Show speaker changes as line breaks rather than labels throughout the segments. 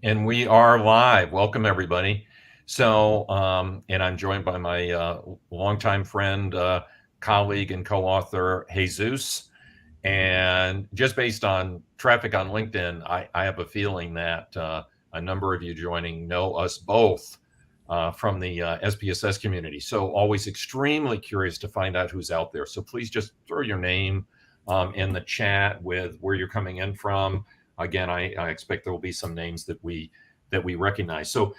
And we are live. Welcome, everybody. And I'm joined by my longtime friend, colleague, and co-author, Jesus. And just based on traffic on LinkedIn, I have a feeling that a number of you joining know us both from the SPSS community. So always extremely curious to find out who's out there. So please just throw your name in the chat with where you're coming in from. Again, I expect there will be some names that we recognize. So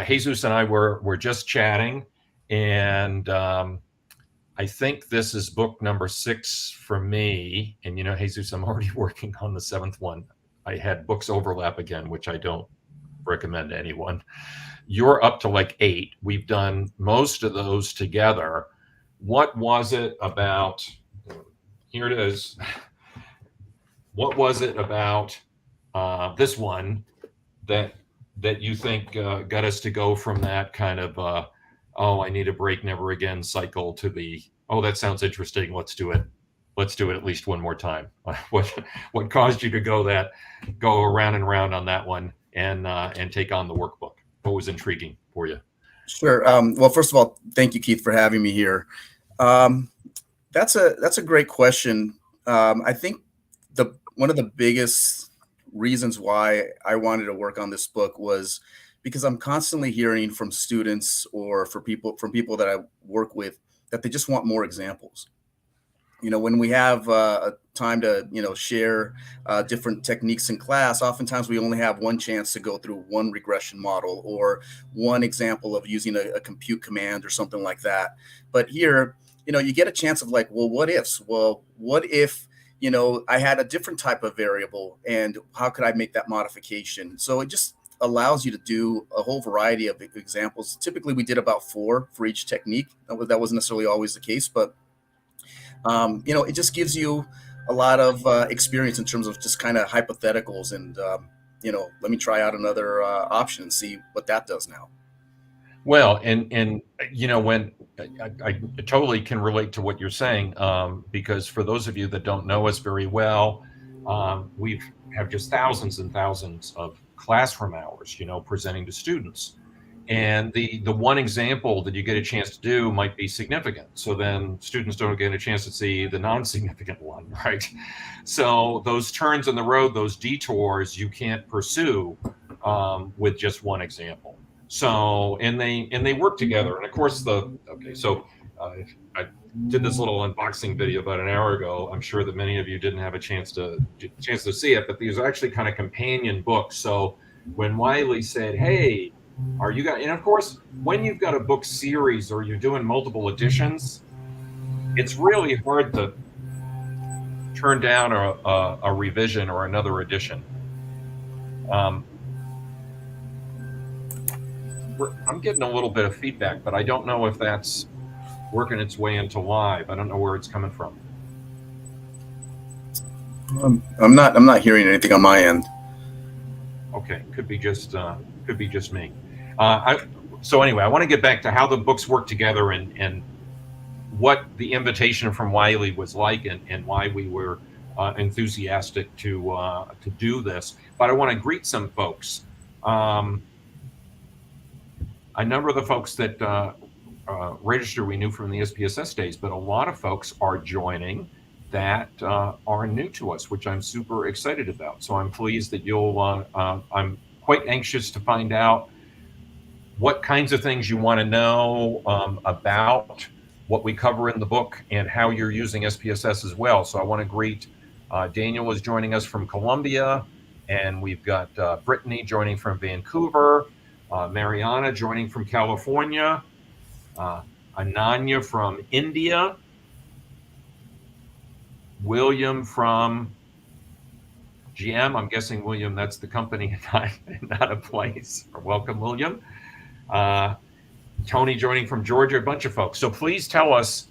Jesus and I were just chatting, and I think this is book number 6 for me. And Jesus, I'm already working on the 7th one. I had books overlap again, which I don't recommend to anyone. You're up to like 8. We've done most of those together. What was it about? Here it is. What was it about this one that you think got us to go from that kind of oh, I need a break, never again cycle to the, oh, that sounds interesting, let's do it at least one more time? What caused you to go around and around on that one and take on the workbook? What was intriguing for you?
Sure. Well, first of all, thank you, Keith, for having me here. That's a great question. I think one of the biggest reasons why I wanted to work on this book was because I'm constantly hearing from students or from people that I work with that they just want more examples. When we have time to, share different techniques in class, oftentimes we only have one chance to go through one regression model or one example of using a compute command or something like that. But here, you get a chance of like, well, what ifs? Well, what if, I had a different type of variable, and how could I make that modification? So it just allows you to do a whole variety of examples. Typically, we did about 4 for each technique. That wasn't necessarily always the case, but it just gives you a lot of experience in terms of just kind of hypotheticals and, let me try out another option and see what that does now.
Well, and when I totally can relate to what you're saying, because for those of you that don't know us very well, we have just thousands and thousands of classroom hours, presenting to students. And the one example that you get a chance to do might be significant. So then students don't get a chance to see the non-significant one, right? So those turns in the road, those detours, you can't pursue with just one example. So, and they work together. And of course I did this little unboxing video about an hour ago. I'm sure that many of you didn't have a chance to see it, but these are actually kind of companion books. So when Wiley said, hey, and of course, when you've got a book series or you're doing multiple editions, it's really hard to turn down a revision or another edition. I'm getting a little bit of feedback, but I don't know if that's working its way into live. I don't know where it's coming from.
I'm not hearing anything on my end.
Okay, could be just me. So anyway, I want to get back to how the books work together and what the invitation from Wiley was like and why we were enthusiastic to do this. But I want to greet some folks. A number of the folks that register we knew from the SPSS days, but a lot of folks are joining that are new to us, which I'm super excited about. So I'm pleased that I'm quite anxious to find out what kinds of things you want to know about what we cover in the book and how you're using SPSS as well. So I want to greet Daniel is joining us from Colombia, and we've got Brittany joining from Vancouver, Mariana joining from California, Ananya from India, William from GM. I'm guessing, William, that's the company, not a place. Welcome, William. Tony joining from Georgia, a bunch of folks. So please tell us,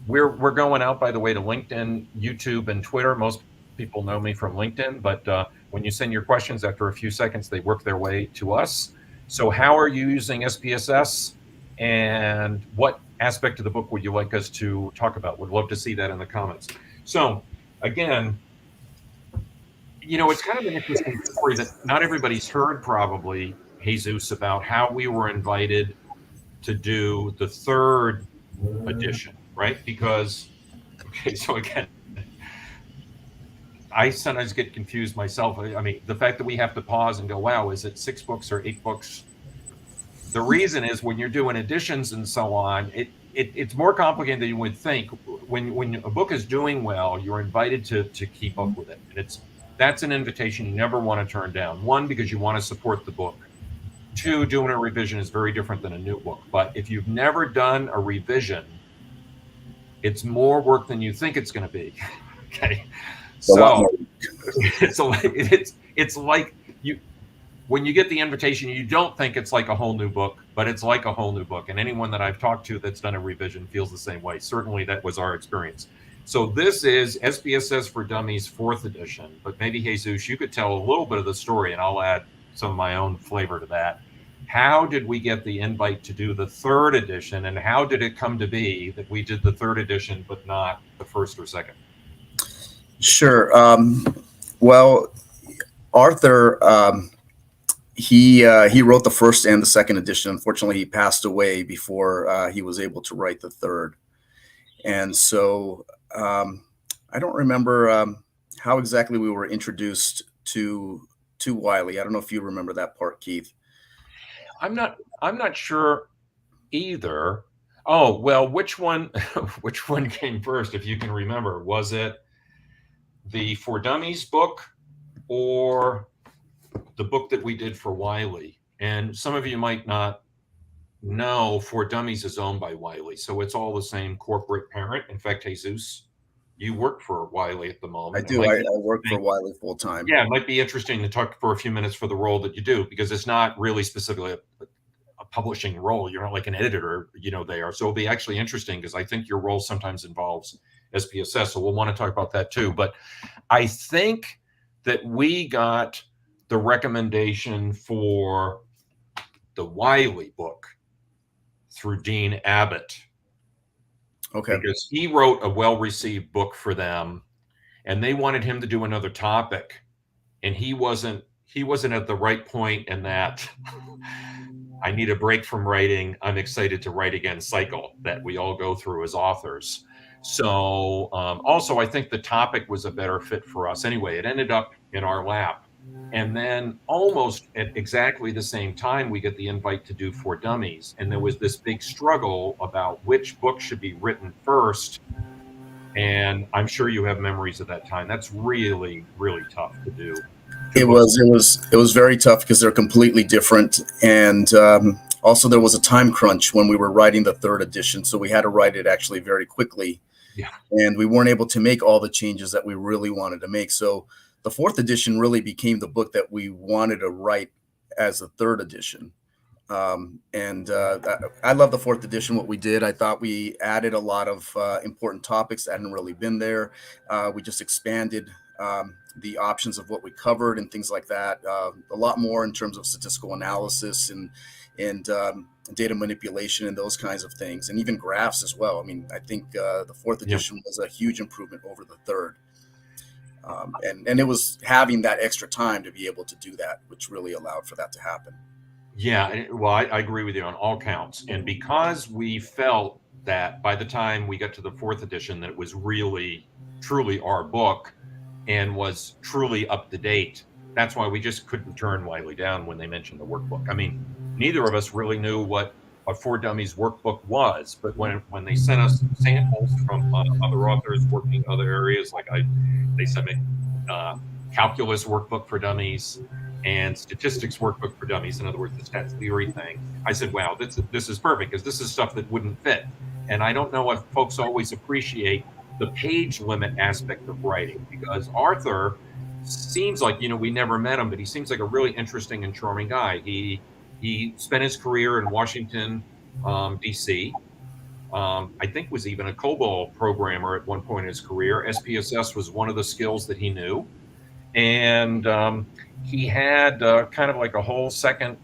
we're going out, by the way, to LinkedIn, YouTube, and Twitter. Most people know me from LinkedIn, but when you send your questions, after a few seconds, they work their way to us. So how are you using SPSS, and what aspect of the book would you like us to talk about? Would love to see that in the comments. So again, It's kind of an interesting story that not everybody's heard, probably, Jesus, about how we were invited to do the third edition, right? Because, okay, so again, I sometimes get confused myself. I mean, the fact that we have to pause and go, wow, is it 6 books or 8 books? The reason is when you're doing editions and so on, it's more complicated than you would think. When a book is doing well, you're invited to keep up with it. And that's an invitation you never want to turn down. One, because you want to support the book. Two, doing a revision is very different than a new book. But if you've never done a revision, it's more work than you think it's going to be. Okay. So it's like you when you get the invitation, you don't think it's like a whole new book, but it's like a whole new book. And anyone that I've talked to that's done a revision feels the same way. Certainly that was our experience. So this is SPSS For Dummies 4th edition, but maybe Jesus, you could tell a little bit of the story and I'll add some of my own flavor to that. How did we get the invite to do the 3rd edition, and how did it come to be that we did the 3rd edition but not the 1st or 2nd?
Sure. Well, Arthur, he wrote the 1st and the 2nd edition. Unfortunately, he passed away before he was able to write the 3rd. And so I don't remember how exactly we were introduced to Wiley. I don't know if you remember that part, Keith.
I'm not sure either. Oh, well, which one came first, if you can remember? Was it the For Dummies book or the book that we did for Wiley? And some of you might not know, For Dummies is owned by Wiley, so it's all the same corporate parent. In fact, Jesus, you work for Wiley at the moment.
I do. I work for Wiley full time.
Yeah, it might be interesting to talk for a few minutes for the role that you do, because it's not really specifically a publishing role. You're not like an editor, they are. So it'll be actually interesting, because I think your role sometimes involves SPSS. So we'll want to talk about that too. But I think that we got the recommendation for the Wiley book through Dean Abbott.
Okay.
Because he wrote a well-received book for them, and they wanted him to do another topic, and he wasn't at the right point in that I need a break from writing, I'm excited to write again cycle that we all go through as authors. So also, I think the topic was a better fit for us. Anyway, it ended up in our lap. And then almost at exactly the same time, we get the invite to do For Dummies. And there was this big struggle about which book should be written first. And I'm sure you have memories of that time. That's really, really tough to do.
It was very tough because they're completely different. And also there was a time crunch when we were writing the 3rd edition. So we had to write it actually very quickly.
Yeah. And
we weren't able to make all the changes that we really wanted to make. So the 4th edition really became the book that we wanted to write as the 3rd edition. I love the 4th edition, what we did. I thought we added a lot of important topics that hadn't really been there. We just expanded the options of what we covered and things like that. A lot more in terms of statistical analysis and data manipulation and those kinds of things, and even graphs as well. I mean, I think the 4th edition was a huge improvement over the 3rd. And it was having that extra time to be able to do that, which really allowed for that to happen.
Yeah, well, I agree with you on all counts. And because we felt that by the time we got to the 4th edition, that it was really, truly our book and was truly up to date, that's why we just couldn't turn Wiley down when they mentioned the workbook. I mean, neither of us really knew what a For Dummies workbook was, but when they sent us samples from other authors working in other areas, like they sent me calculus workbook for dummies and statistics workbook for dummies, in other words, the stats theory thing, I said, wow, this is perfect, because this is stuff that wouldn't fit. And I don't know if folks always appreciate the page limit aspect of writing, because Arthur seems like, we never met him, but he seems like a really interesting and charming guy. He spent his career in Washington, D.C. I think was even a COBOL programmer at one point in his career. SPSS was one of the skills that he knew. And he had kind of like a whole second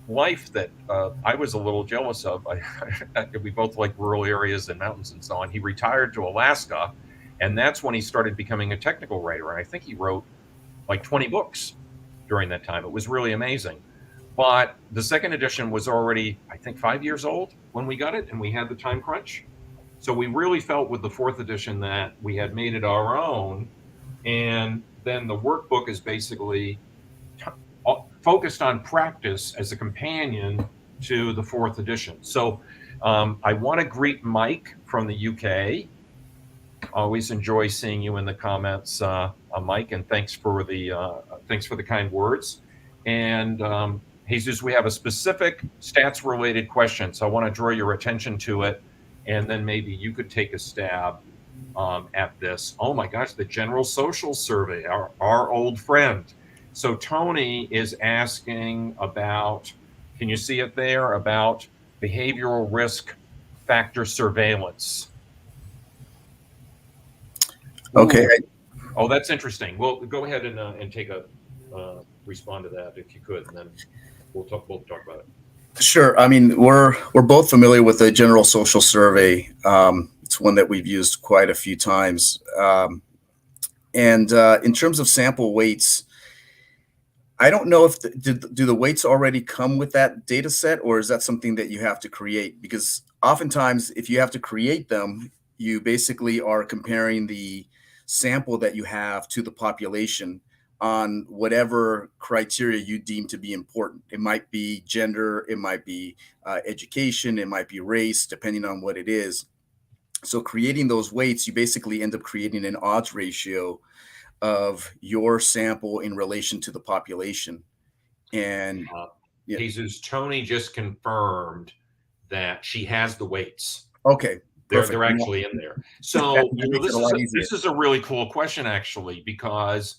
life that I was a little jealous of. We both like rural areas and mountains and so on. He retired to Alaska, and that's when he started becoming a technical writer. And I think he wrote like 20 books during that time. It was really amazing. But the second edition was already, I think, 5 years old when we got it, and we had the time crunch. So we really felt with the fourth edition that we had made it our own. And then the workbook is basically focused on practice as a companion to the fourth edition. So I want to greet Mike from the UK. Always enjoy seeing you in the comments, Mike, and thanks for the kind words. And Jesus, we have a specific stats-related question, so I want to draw your attention to it, and then maybe you could take a stab at this. Oh my gosh, the General Social Survey, our old friend. So Tony is asking about, can you see it there, about behavioral risk factor surveillance.
Okay.
Ooh. Oh, that's interesting. Well, go ahead and take a respond to that if you could, and then we'll talk about it.
Sure. I mean, we're both familiar with the General Social Survey. It's one that we've used quite a few times. And in terms of sample weights, I don't know if do the weights already come with that data set, or is that something that you have to create? Because oftentimes, if you have to create them, you basically are comparing the sample that you have to the population on whatever criteria you deem to be important. It might be gender, it might be education, it might be race, depending on what it is. So creating those weights, you basically end up creating an odds ratio of your sample in relation to the population. And
yeah. Jesus, Tony just confirmed that she has the weights.
Okay, perfect.
They're actually in there. So this is a really cool question, actually, because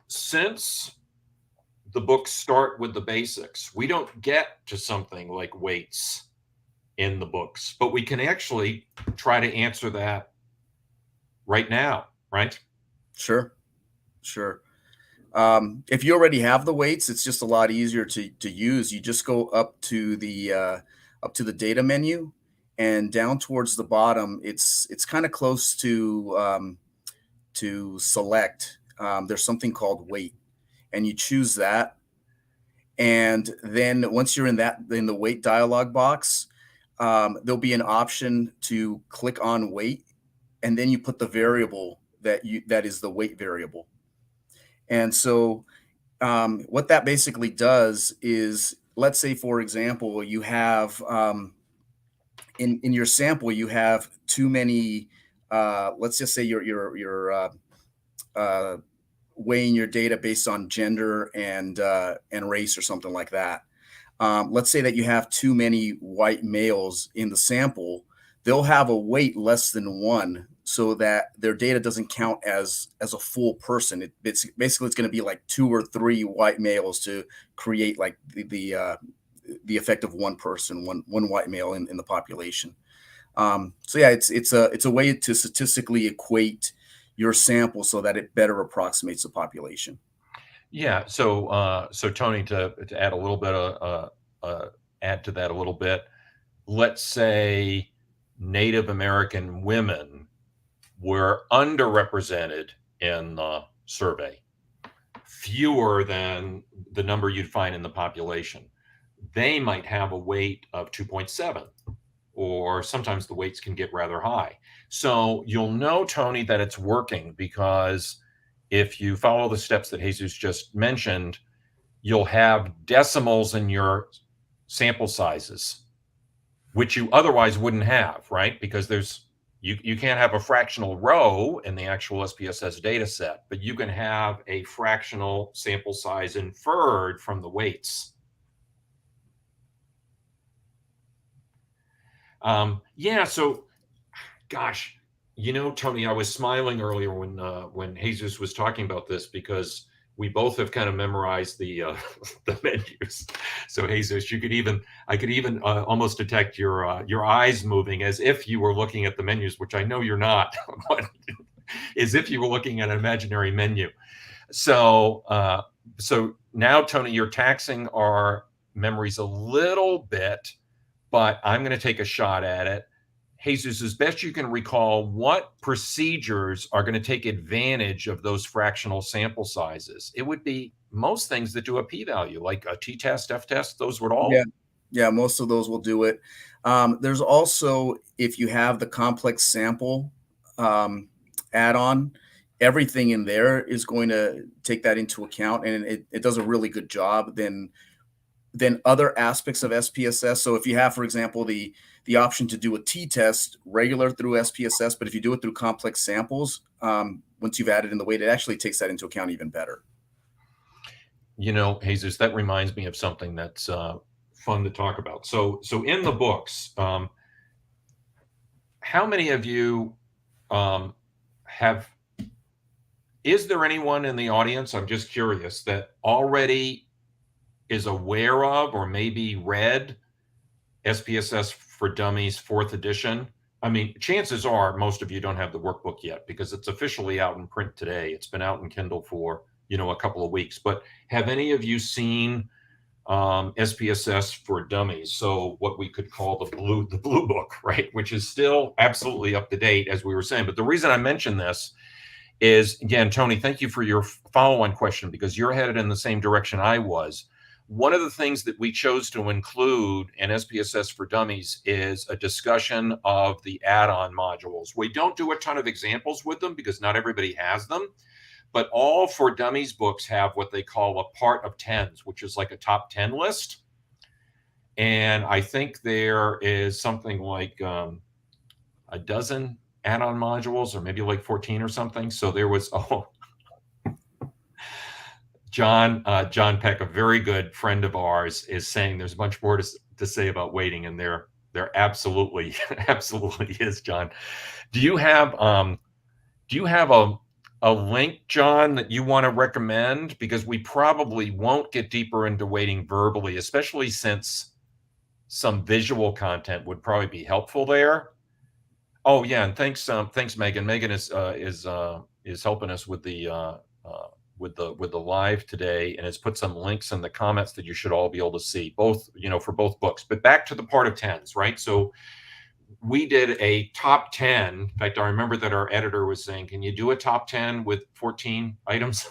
since the books start with the basics, we don't get to something like weights in the books, but we can actually try to answer that right now, right?
Sure. If you already have the weights, it's just a lot easier to use. You just go up to the data menu, and down towards the bottom, it's kind of close to select. There's something called weight, and you choose that. And then once you're in the weight dialog box, there'll be an option to click on weight, and then you put the variable that is the weight variable. And so what that basically does is, let's say, for example, you have in your sample, you have too many, let's just say you're weighing your data based on gender and race or something like that. Let's say that you have too many white males in the sample. They'll have a weight less than 1, so that their data doesn't count as a full person. It's basically, it's going to be like 2 or 3 white males to create like the effect of 1 person, one white male in the population. So yeah, it's a way to statistically equate your sample so that it better approximates the population.
Yeah. So Tony, to add a little bit add to that a little bit, let's say Native American women were underrepresented in the survey, fewer than the number you'd find in the population. They might have a weight of 2.7, or sometimes the weights can get rather high. So you'll know, Tony, that it's working, because if you follow the steps that Jesus just mentioned, you'll have decimals in your sample sizes, which you otherwise wouldn't have, right? Because you can't have a fractional row in the actual SPSS data set, but you can have a fractional sample size inferred from the weights. Yeah, so gosh, Tony, I was smiling earlier when Jesus was talking about this, because we both have kind of memorized the menus. So Jesus, I could even almost detect your eyes moving as if you were looking at the menus, which I know you're not, but as if you were looking at an imaginary menu. So now, Tony, you're taxing our memories a little bit, but I'm going to take a shot at it. Jesus, as best you can recall, what procedures are going to take advantage of those fractional sample sizes? It would be most things that do a p-value, like a t-test, f-test, those would all.
Yeah, most of those will do it. There's also, if you have the complex sample add-on, everything in there is going to take that into account, and it does a really good job than other aspects of SPSS. So if you have, for example, the option to do a t-test regular through SPSS, but if you do it through complex samples, once you've added in the weight, it actually takes that into account even better.
You know, Jesus, that reminds me of something that's fun to talk about. So in the books, how many of you is there anyone in the audience, I'm just curious, that already is aware of or maybe read SPSS For Dummies 4th edition? I mean, chances are most of you don't have the workbook yet because it's officially out in print today. It's been out in Kindle for, a couple of weeks. But have any of you seen SPSS For Dummies? So what we could call the blue book, right? Which is still absolutely up to date, as we were saying. But the reason I mention this is, again, Tony, thank you for your follow-on question, because you're headed in the same direction I was. One of the things that we chose to include in SPSS For Dummies is a discussion of the add-on modules. We don't do a ton of examples with them because not everybody has them, but all For Dummies books have what they call a part of 10s, which is like a top 10 list. And I think there is something like a dozen add-on modules, or maybe like 14 or something. So there was, John Peck, a very good friend of ours, is saying there's much more to say about weighting, and there absolutely is, John. Do you have a link, John, that you want to recommend? Because we probably won't get deeper into weighting verbally, especially since some visual content would probably be helpful there. Oh yeah, and thanks Megan. Megan is helping us with the live today, and has put some links in the comments that you should all be able to see, both, for both books. But back to the part of 10s, right? So we did a top 10. In fact, I remember that our editor was saying, can you do a top 10 with 14 items?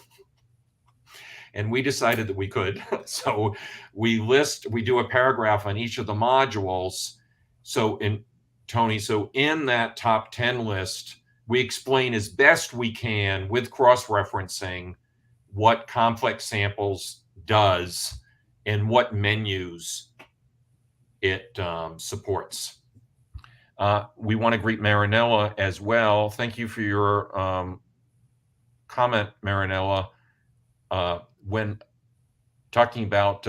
And we decided that we could. So we do a paragraph on each of the modules. So in that top 10 list, we explain as best we can with cross-referencing what complex samples does and what menus it supports. We want to greet Marinella as well. Thank you for your comment, Marinella. When talking about,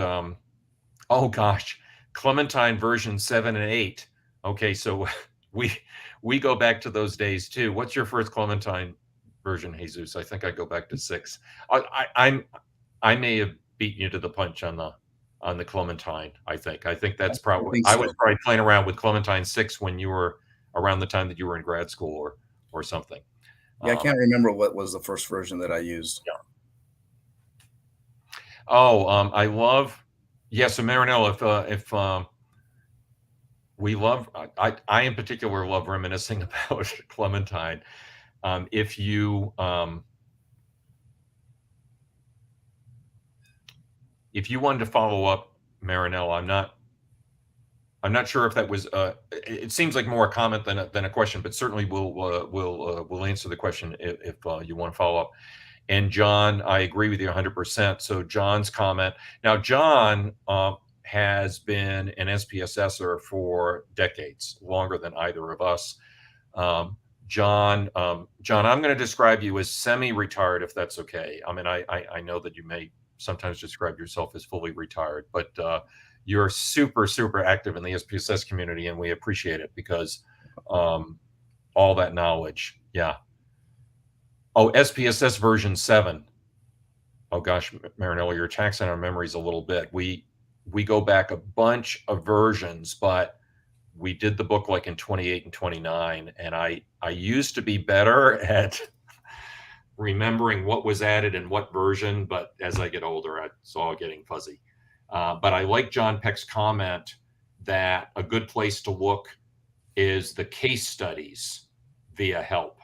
Clementine version 7 and 8. Okay, so we go back to those days too. What's your first Clementine version, Jesus? I think I go back to 6. I may have beaten you to the punch on the Clementine. I think that's probably, I was probably playing around with Clementine 6 when you were around the time that you were in grad school or something.
Yeah, I can't remember what was the first version that I used.
Yeah. So Marinella, if we love, I in particular love reminiscing about Clementine. If you wanted to follow up, Marinella, I'm not sure if that was. It seems like more a comment than a question, but certainly we'll answer the question if you want to follow up. And John, I agree with you 100%. So John's comment. Now, John has been an SPSSer for decades, longer than either of us. John, I'm going to describe you as semi-retired, if that's okay. I mean, I know that you may sometimes describe yourself as fully retired, but you're super, super active in the SPSS community, and we appreciate it because all that knowledge. Yeah. Oh, SPSS version 7. Oh gosh, Marinella, you're taxing our memories a little bit. We go back a bunch of versions, but we did the book like in 28 and 29, and I used to be better at remembering what was added in what version, but as I get older, it's all getting fuzzy. But I like John Peck's comment that a good place to look is the case studies via help.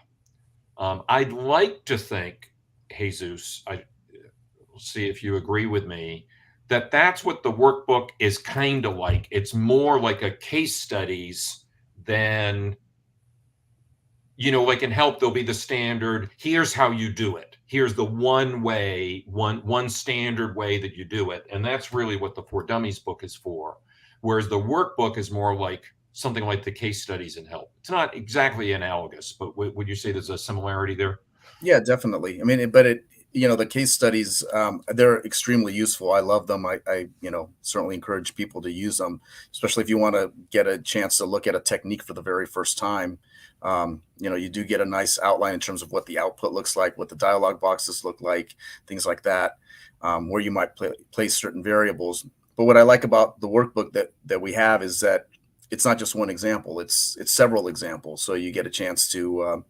I'd like to think, Jesus, I see if you agree with me, that that's what the workbook is kind of like. It's more like a case studies than, like in help, there'll be the standard, here's how you do it. Here's the one way, one standard way that you do it. And that's really what the For Dummies book is for. Whereas the workbook is more like something like the case studies in help. It's not exactly analogous, but would you say there's a similarity there?
Yeah, definitely. I mean, the case studies, they're extremely useful. I love them. I certainly encourage people to use them, especially if you want to get a chance to look at a technique for the very first time. You do get a nice outline in terms of what the output looks like, what the dialog boxes look like, things like that, where you might place certain variables. But what I like about the workbook that we have is that it's not just one example; it's several examples. So you get a chance to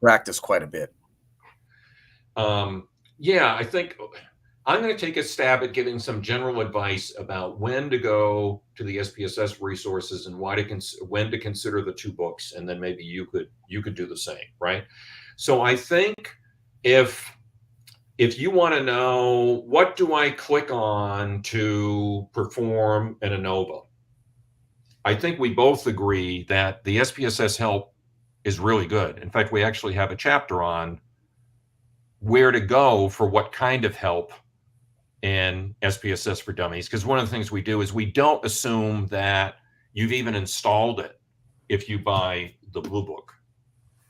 practice quite a bit.
Yeah, I think I'm going to take a stab at giving some general advice about when to go to the SPSS resources and when to consider the two books, and then maybe you could do the same, right? So I think if you want to know what do I click on to perform an ANOVA, I think we both agree that the SPSS help is really good. In fact, we actually have a chapter on where to go for what kind of help in SPSS for Dummies. Because one of the things we do is we don't assume that you've even installed it if you buy the Blue Book,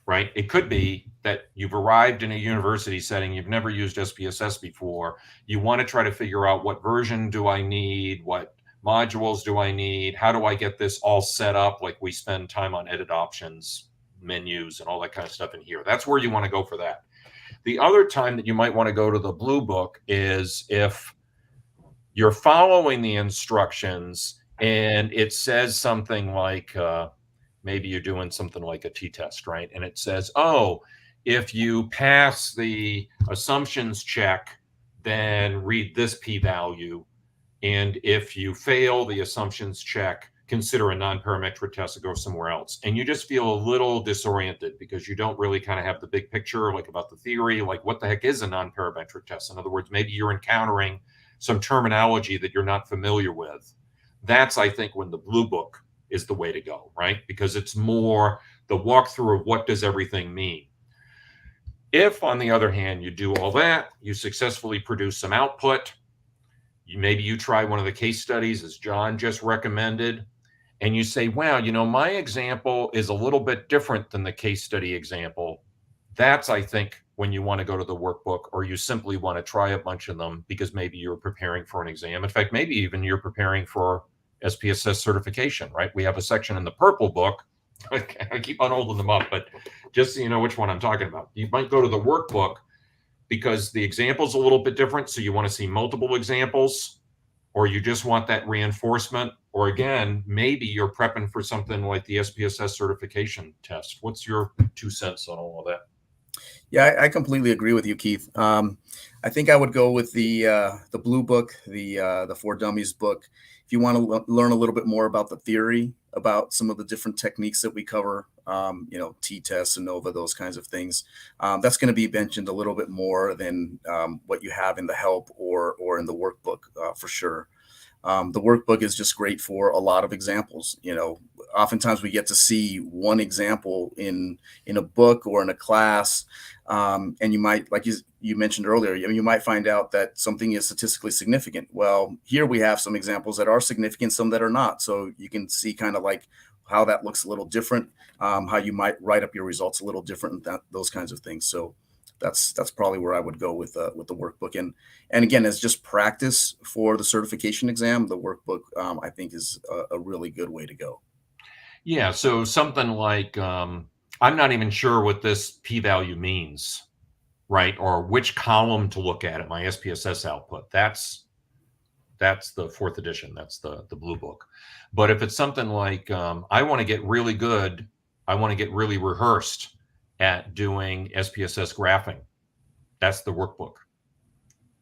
right? It could be that you've arrived in a university setting, you've never used SPSS before. You want to try to figure out what version do I need, what modules do I need, how do I get this all set up? Like we spend time on edit options, menus, and all that kind of stuff in here. That's where you want to go for that. The other time that you might want to go to the Blue Book is if you're following the instructions and it says something like, maybe you're doing something like a t-test, right? And it says, oh, if you pass the assumptions check, then read this p-value. And if you fail the assumptions check, consider a non-parametric test to go somewhere else. And you just feel a little disoriented because you don't really kind of have the big picture, like about the theory, like what the heck is a non-parametric test? In other words, maybe you're encountering some terminology that you're not familiar with. That's, I think, when the Blue Book is the way to go, right? Because it's more the walkthrough of what does everything mean. If, on the other hand, you do all that, you successfully produce some output, maybe you try one of the case studies as John just recommended, and you say, wow, my example is a little bit different than the case study example. That's, I think, when you want to go to the workbook, or you simply want to try a bunch of them because maybe you're preparing for an exam. In fact, maybe even you're preparing for SPSS certification, right? We have a section in the purple book. I keep on holding them up, but just so you know which one I'm talking about. You might go to the workbook because the example's a little bit different, so you want to see multiple examples, or you just want that reinforcement, or again, maybe you're prepping for something like the SPSS certification test. What's your 2 cents on all of that?
Yeah, I completely agree with you, Keith. I think I would go with the Blue Book, the For Dummies book. If you want to learn a little bit more about the theory, about some of the different techniques that we cover, t-tests, ANOVA, those kinds of things, that's going to be mentioned a little bit more than what you have in the help or in the workbook for sure. The workbook is just great for a lot of examples. Oftentimes we get to see one example in a book or in a class, and you might, like you mentioned earlier, you might find out that something is statistically significant. Well, here we have some examples that are significant, some that are not. So you can see kind of like how that looks a little different, how you might write up your results a little different, and those kinds of things. So that's probably where I would go with the workbook. And again, as just practice for the certification exam, the workbook I think is a really good way to go.
Yeah, so something like I'm not even sure what this p-value means, right? Or which column to look at my SPSS output. That's the 4th edition. That's the Blue Book. But if it's something like I want to get really good, I want to get really rehearsed at doing SPSS graphing, that's the workbook.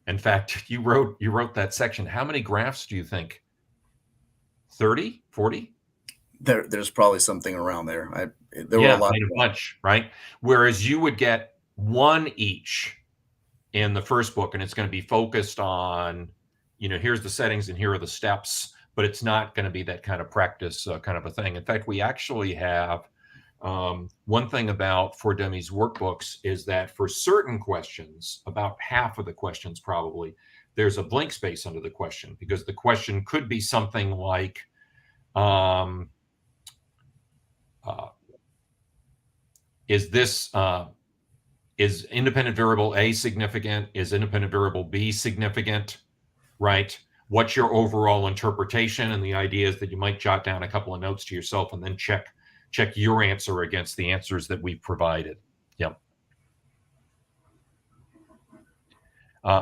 In fact, you wrote that section. How many graphs do you think? 30, 40?
there's probably something around there. There were a
Yeah,
lot
made
of
a bunch, right? Whereas you would get one each in the first book, and it's going to be focused on, here's the settings and here are the steps, but it's not going to be that kind of practice kind of a thing. In fact, we actually have one thing about For Dummies workbooks is that for certain questions, about half of the questions probably, there's a blank space under the question, because the question could be something like, is independent variable A significant? Is independent variable B significant? Right? What's your overall interpretation? And the idea is that you might jot down a couple of notes to yourself and then check your answer against the answers that we've provided. Yep.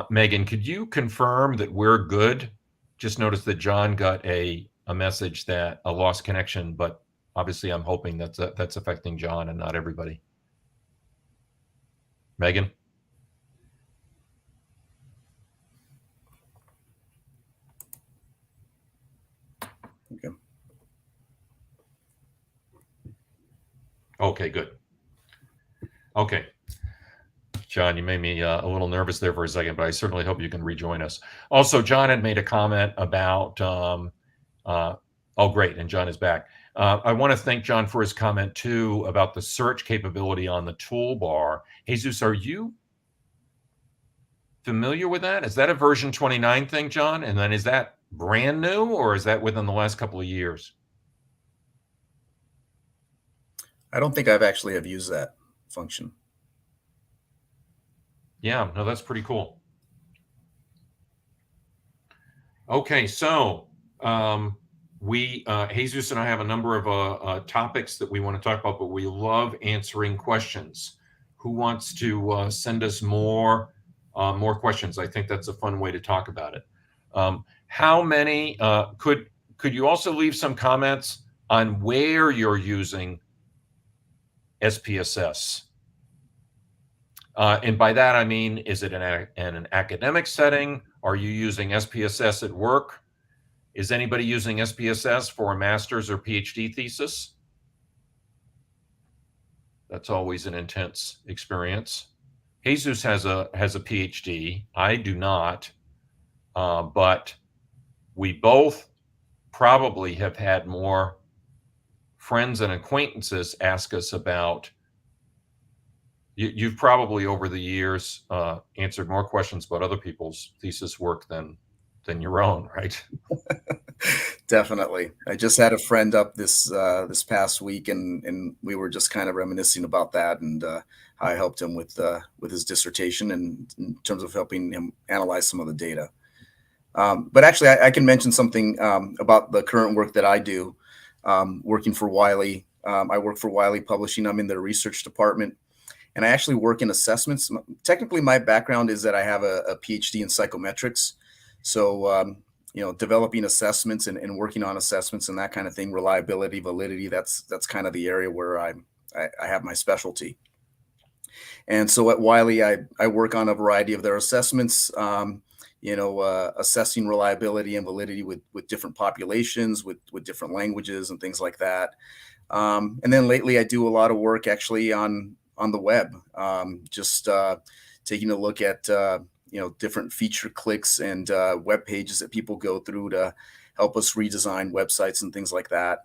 Megan, could you confirm that we're good? Just noticed that John got a message that a lost connection, but obviously I'm hoping that's affecting John and not everybody. Megan?
Okay.
Okay, good. Okay. John, you made me a little nervous there for a second, but I certainly hope you can rejoin us. Also, John had made a comment about, oh, great, and John is back. I want to thank John for his comment, too, about the search capability on the toolbar. Jesus, are you familiar with that? Is that a version 29 thing, John? And then is that brand new, or is that within the last couple of years?
I don't think I've actually have used that function.
Yeah, no, that's pretty cool. Okay, so Jesus and I have a number of topics that we want to talk about, but we love answering questions. Who wants to send us more questions? I think that's a fun way to talk about it. How many could you also leave some comments on where you're using SPSS? And by that, I mean, is it in an academic setting? Are you using SPSS at work? Is anybody using SPSS for a master's or PhD thesis? That's always an intense experience. Jesus has a PhD. I do not, but we both probably have had more friends and acquaintances ask us about. You've probably over the years answered more questions about other people's thesis work than your own, right?
Definitely. I just had a friend up this past week, and we were just kind of reminiscing about that, and how I helped him with his dissertation and in terms of helping him analyze some of the data. But actually, I can mention something about the current work that I do, working for Wiley. I work for Wiley Publishing. I'm in the research department, and I actually work in assessments. Technically, my background is that I have a PhD in psychometrics. So, developing assessments and working on assessments and that kind of thing, reliability, validity, that's kind of the area where I have my specialty. And so at Wiley, I work on a variety of their assessments, assessing reliability and validity with different populations, with different languages and things like that. And then lately I do a lot of work actually on the web, just taking a look at different feature clicks and web pages that people go through to help us redesign websites and things like that.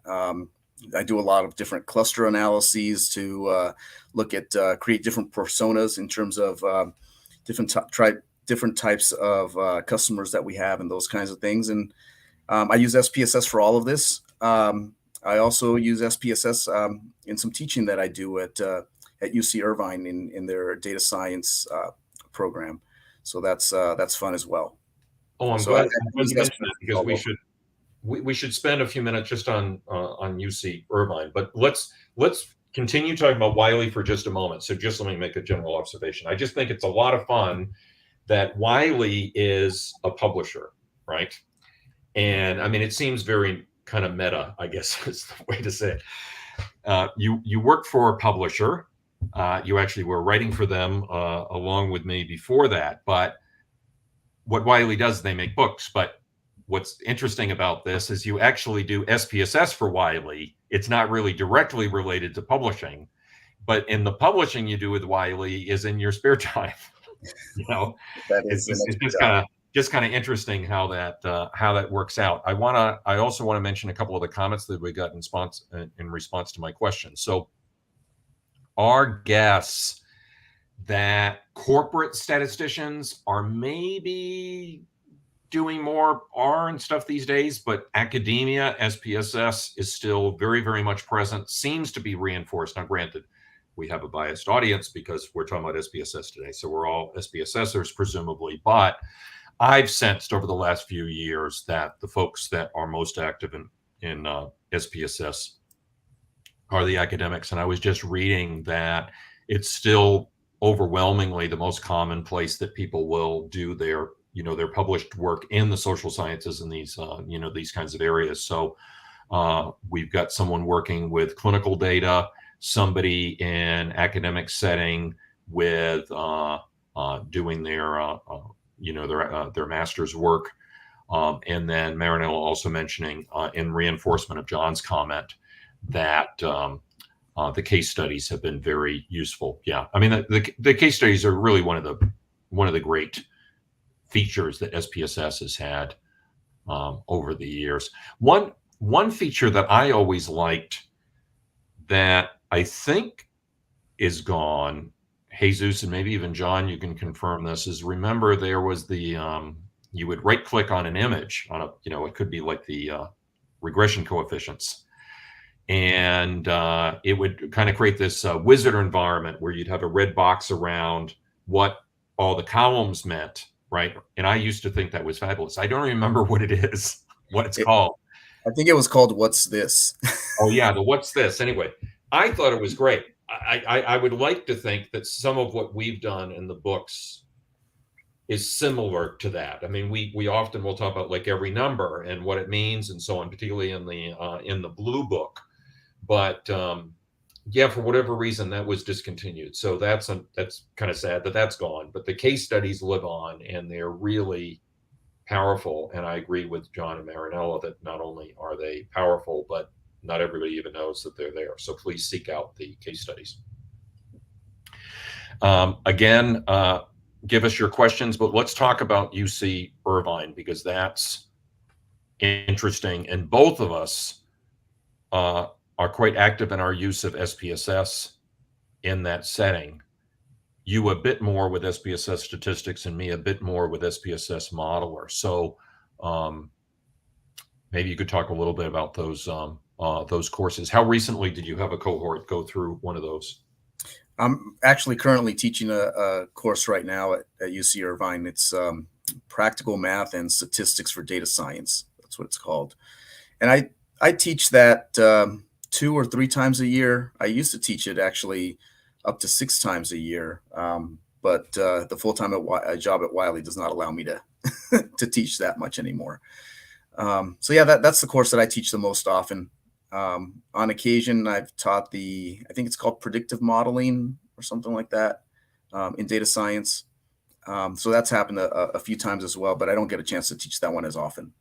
I do a lot of different cluster analyses to look at create different personas in terms of different types of customers that we have and those kinds of things. And I use SPSS for all of this. I also use SPSS in some teaching that I do at UC Irvine in their data science program. So that's fun as well.
Oh, I'm
So
glad you mentioned that, because we should spend a few minutes just on UC Irvine. But let's continue talking about Wiley for just a moment. So just let me make a general observation. I just think it's a lot of fun that Wiley is a publisher, right? And I mean, it seems very kind of meta, I guess is the way to say it. You work for a publisher. You actually were writing for them along with me before that. But what Wiley does, they make books. But what's interesting about this is you actually do SPSS for Wiley it's not really directly related to publishing, but in the publishing you do with Wiley is in your spare time. You know,
That
it's
is an extra
just
job.
kind of interesting how that works out. I also want to mention a couple of the comments that we got in response to my question. So our guess that corporate statisticians are maybe doing more R and stuff these days, but academia, SPSS is still very, very much present, seems to be reinforced. Now, granted, we have a biased audience because we're talking about SPSS today, so we're all SPSSers presumably, but I've sensed over the last few years that the folks that are most active in SPSS are the academics. And I was just reading that it's still overwhelmingly the most common place that people will do their published work in the social sciences and these kinds of areas. So we've got someone working with clinical data, somebody in academic setting with doing their master's work, and then Marinella also mentioning in reinforcement of John's comment that the case studies have been very useful. Yeah, I mean the case studies are really one of the great features that SPSS has had over the years. One feature that I always liked that I think is gone, Jesus, and maybe even John, you can confirm this, is remember there was the you would right click on an image on it could be like the regression coefficients, and it would kind of create this wizard environment where you'd have a red box around what all the columns meant, right? And I used to think that was fabulous. I don't remember what it is, what it's called.
I think it was called What's This?
Oh yeah, the What's This? Anyway, I thought it was great. I would like to think that some of what we've done in the books is similar to that. I mean, we often will talk about like every number and what it means and so on, particularly in the blue book. But yeah, for whatever reason, that was discontinued. So that's kind of sad that that's gone. But the case studies live on, and they're really powerful. And I agree with John and Marinella that not only are they powerful, but not everybody even knows that they're there. So please seek out the case studies. Again, give us your questions, but let's talk about UC Irvine because that's interesting. And both of us are quite active in our use of SPSS in that setting. You a bit more with SPSS Statistics and me a bit more with SPSS Modeler. So maybe you could talk a little bit about those courses. How recently did you have a cohort go through one of those?
I'm actually currently teaching a course right now at UC Irvine. It's Practical Math and Statistics for Data Science. That's what it's called. And I teach that 2 or 3 times a year. I used to teach it actually up to 6 times a year. But the full-time job at Wiley does not allow me to to teach that much anymore. So yeah, that's the course that I teach the most often. On occasion, I've taught I think it's called predictive modeling or something like that in data science. So that's happened a few times as well, but I don't get a chance to teach that one as often.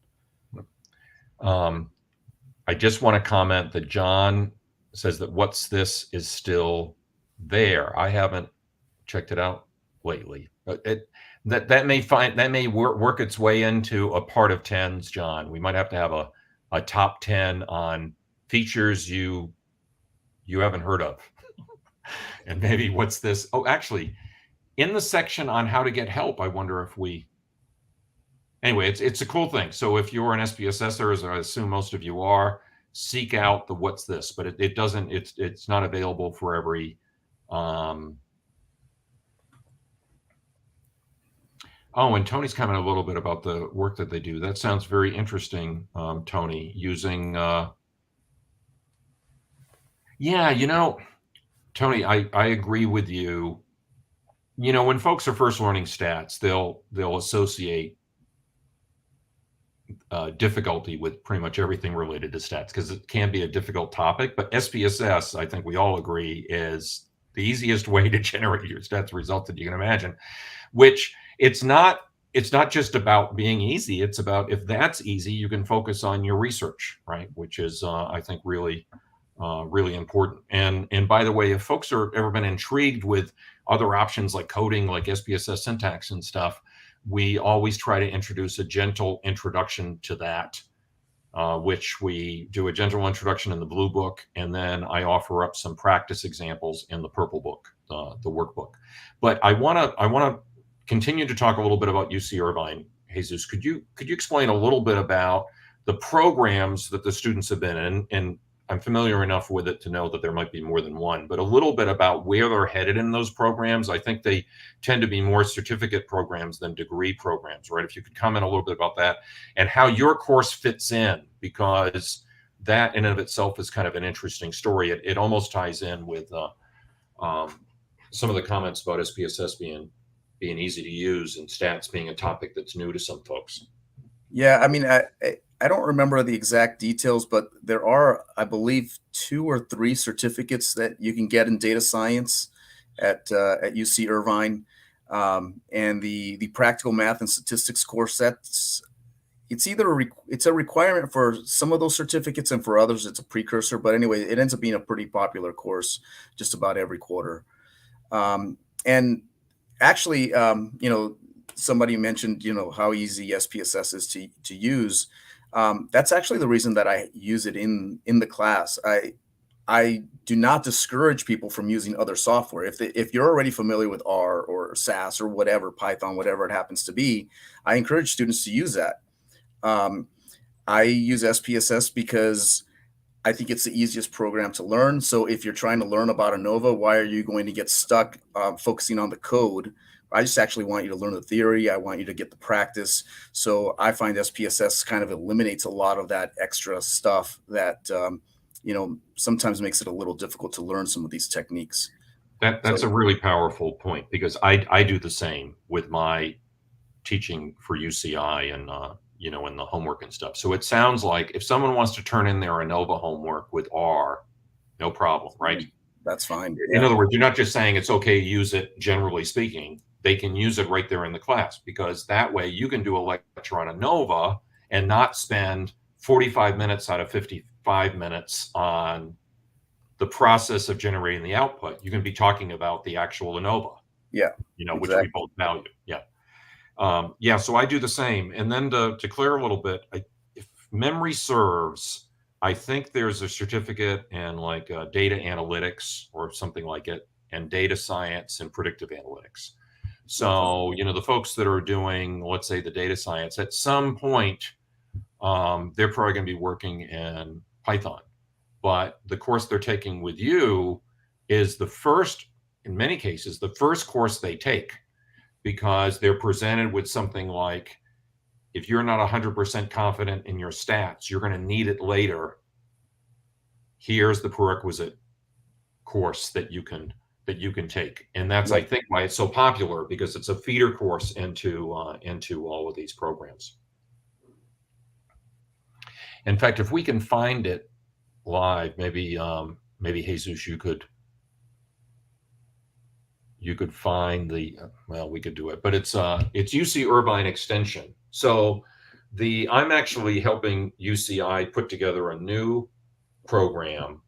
I just want to comment that John says that What's This is still there. I haven't checked it out lately, but that may work its way into a part of 10s, John. We might have to have a top 10 on features you haven't heard of. And maybe What's This? Oh, actually, in the section on how to get help, I wonder if anyway, it's a cool thing. So if you're an SPSSer, as I assume most of you are, seek out the What's This, but it's not available for every Oh, and Tony's commented a little bit about the work that they do. That sounds very interesting, Tony, using yeah, Tony, I agree with you. When folks are first learning stats, they'll associate difficulty with pretty much everything related to stats because it can be a difficult topic. But SPSS, I think we all agree, is the easiest way to generate your stats results that you can imagine, which it's not just about being easy. It's about if that's easy, you can focus on your research, right? Which is, I think, really really important. And by the way, if folks have ever been intrigued with other options like coding, like SPSS syntax and stuff, we always try to introduce a gentle introduction to that, which we do a gentle introduction in the blue book, and then I offer up some practice examples in the purple book, the workbook. But I want to continue to talk a little bit about UC Irvine. Jesus, could you explain a little bit about the programs that the students have been in? And I'm familiar enough with it to know that there might be more than one, but a little bit about where they're headed in those programs. I think they tend to be more certificate programs than degree programs, right? If you could comment a little bit about that and how your course fits in, because that in and of itself is kind of an interesting story. It almost ties in with some of the comments about SPSS being easy to use and stats being a topic that's new to some folks.
Yeah, I mean, I don't remember the exact details, but there are, I believe, 2 or 3 certificates that you can get in data science at UC Irvine, and the practical math and statistics course. It's either it's a requirement for some of those certificates, and for others, it's a precursor. But anyway, it ends up being a pretty popular course just about every quarter. And actually, somebody mentioned, how easy SPSS is to use. That's actually the reason that I use it in the class. I do not discourage people from using other software. If you're already familiar with R or SAS or whatever, Python, whatever it happens to be, I encourage students to use that. I use SPSS because I think it's the easiest program to learn. So if you're trying to learn about ANOVA, why are you going to get stuck focusing on the code? I just actually want you to learn the theory. I want you to get the practice. So I find SPSS kind of eliminates a lot of that extra stuff that, sometimes makes it a little difficult to learn some of these techniques.
That's a really powerful point, because I do the same with my teaching for UCI and, and the homework and stuff. So it sounds like if someone wants to turn in their ANOVA homework with R, no problem, right?
That's fine.
In other words, you're not just saying it's okay to use it generally speaking. They can use it right there in the class, because that way you can do a lecture on ANOVA and not spend 45 minutes out of 55 minutes on the process of generating the output. You can be talking about the actual ANOVA.
Yeah.
Exactly. Which we both value. Yeah. So I do the same. And then to clear a little bit, if memory serves, I think there's a certificate in like data analytics or something like it, and data science and predictive analytics. So, the folks that are doing, let's say, the data science, at some point, they're probably going to be working in Python. But the course they're taking with you is in many cases, the first course they take, because they're presented with something like, if you're not 100% confident in your stats, you're going to need it later. Here's the prerequisite course that you can take. And that's, I think, why it's so popular, because it's a feeder course into all of these programs. In fact, if we can find it live, maybe Jesus, you could find we could do it, but it's UC Irvine Extension. So I'm actually helping UCI put together a new program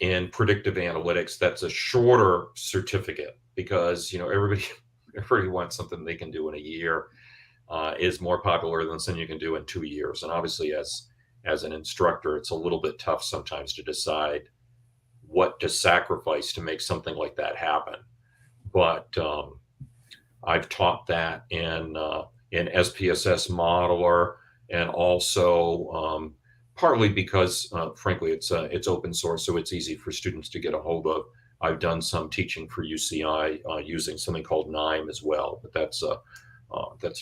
in predictive analytics. That's a shorter certificate, because everybody wants something they can do in a year. Is more popular than something you can do in 2 years. And obviously, as an instructor, it's a little bit tough sometimes to decide what to sacrifice to make something like that happen. But I've taught that in SPSS Modeler, and also partly because, frankly, it's open source, so it's easy for students to get a hold of. I've done some teaching for UCI using something called NIME as well, but that's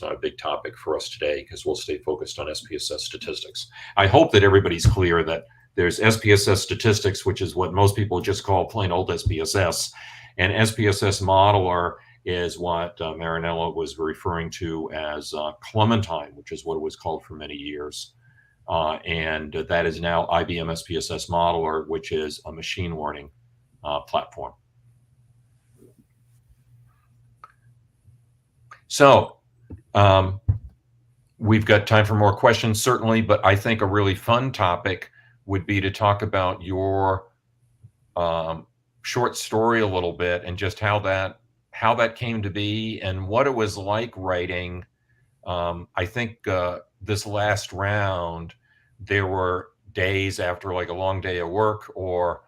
not a big topic for us today, because we'll stay focused on SPSS statistics. I hope that everybody's clear that there's SPSS statistics, which is what most people just call plain old SPSS, and SPSS Modeler is what Marinella was referring to as Clementine, which is what it was called for many years. And that is now IBM SPSS Modeler, which is a machine learning platform. So we've got time for more questions, certainly, but I think a really fun topic would be to talk about your short story a little bit and just how that came to be and what it was like writing. I think this last round, there were days after like a long day of work or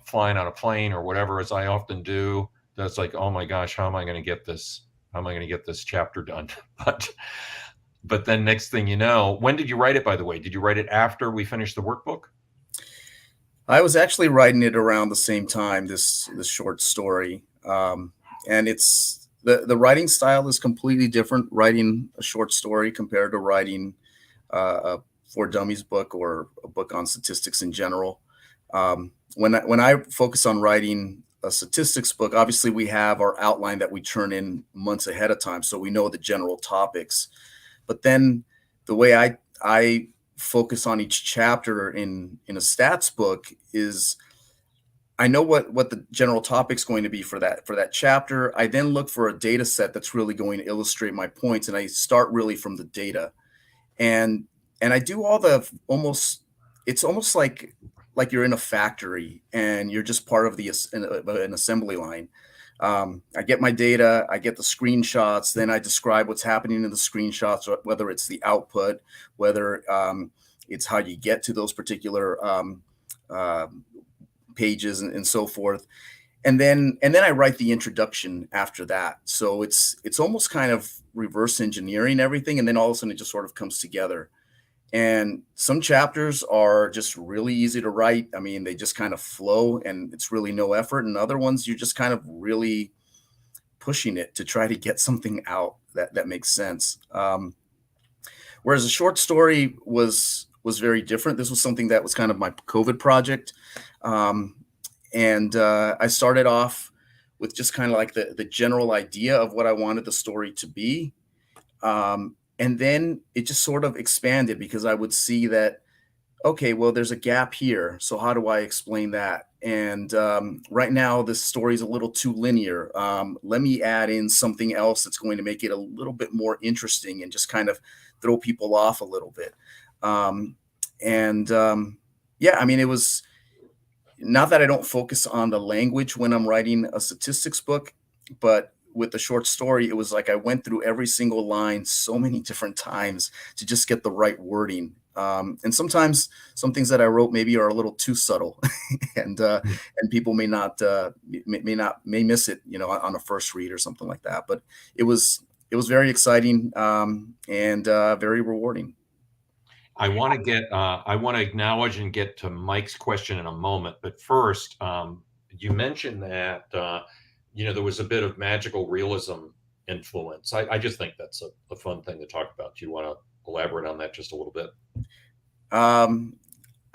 flying on a plane or whatever, as I often do, that's like, oh my gosh, how am I going to get this? How am I going to get this chapter done? But then next thing you know, when did you write it, by the way? Did you write it after we finished the workbook?
I was actually writing it around the same time, this short story. And it's the writing style is completely different, writing a short story compared to writing a For Dummies book or a book on statistics in general. When I focus on writing a statistics book, obviously we have our outline that we turn in months ahead of time, so we know the general topics. But then the way I focus on each chapter in a stats book is I know what the general topic's going to be for that chapter. I then look for a data set that's really going to illustrate my points, and I start really from the data. And I do all the almost it's almost like you're in a factory and you're just part of an assembly line. I get my data, I get the screenshots, then I describe what's happening in the screenshots, whether it's the output, whether it's how you get to those particular pages and so forth. And then I write the introduction after that. So it's almost kind of reverse engineering everything, and then all of a sudden it just sort of comes together. And some chapters are just really easy to write. I mean, they just kind of flow and it's really no effort. And other ones, you're just kind of really pushing it to try to get something out that makes sense. Whereas a short story was very different. This was something that was kind of my COVID project. And I started off with just kind of like the general idea of what I wanted the story to be. And then it just sort of expanded because I would see that, okay, well, there's a gap here. So how do I explain that? And right now, this story is a little too linear. Let me add in something else that's going to make it a little bit more interesting and just kind of throw people off a little bit. Yeah, I mean, it was not that I don't focus on the language when I'm writing a statistics book, but with the short story, it was like I went through every single line so many different times to just get the right wording. And sometimes some things that I wrote maybe are a little too subtle, and people may miss it, on a first read or something like that. But it was very exciting and very rewarding.
I want to acknowledge and get to Mike's question in a moment, but first, you mentioned that there was a bit of magical realism influence. I just think that's a fun thing to talk about. Do you want to elaborate on that just a little bit?
I'm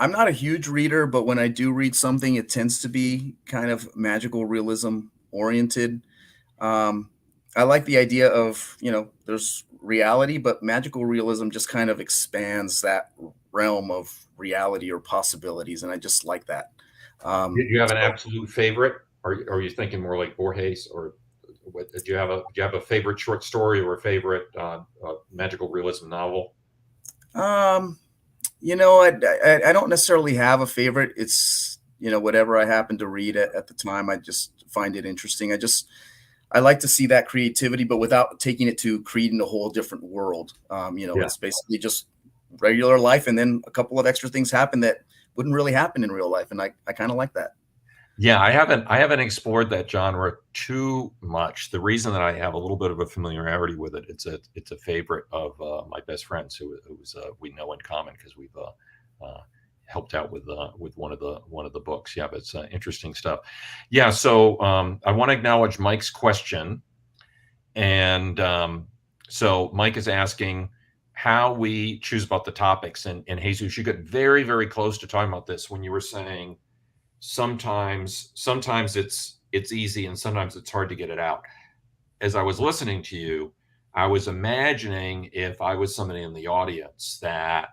not a huge reader, but when I do read something, it tends to be kind of magical realism oriented. I like the idea of, there's reality, but magical realism just kind of expands that realm of reality or possibilities. And I just like that.
Do you have an absolute favorite? Or are you thinking more like Borges, or do you have a favorite short story or a favorite magical realism novel?
I don't necessarily have a favorite. It's, whatever I happen to read at the time, I just find it interesting. I like to see that creativity, but without taking it to creating a whole different world. It's basically just regular life, and then a couple of extra things happen that wouldn't really happen in real life, and I kind of like that.
Yeah, I haven't explored that genre too much. The reason that I have a little bit of a familiarity with it, it's a favorite of my best friends who's we know in common because we've helped out with one of the books. Yeah, but it's interesting stuff. Yeah, so I want to acknowledge Mike's question, and so Mike is asking how we choose about the topics, and Jesus, you got very, very close to talking about this when you were saying sometimes it's easy and sometimes it's hard to get it out. As I was listening to you, I was imagining if I was somebody in the audience that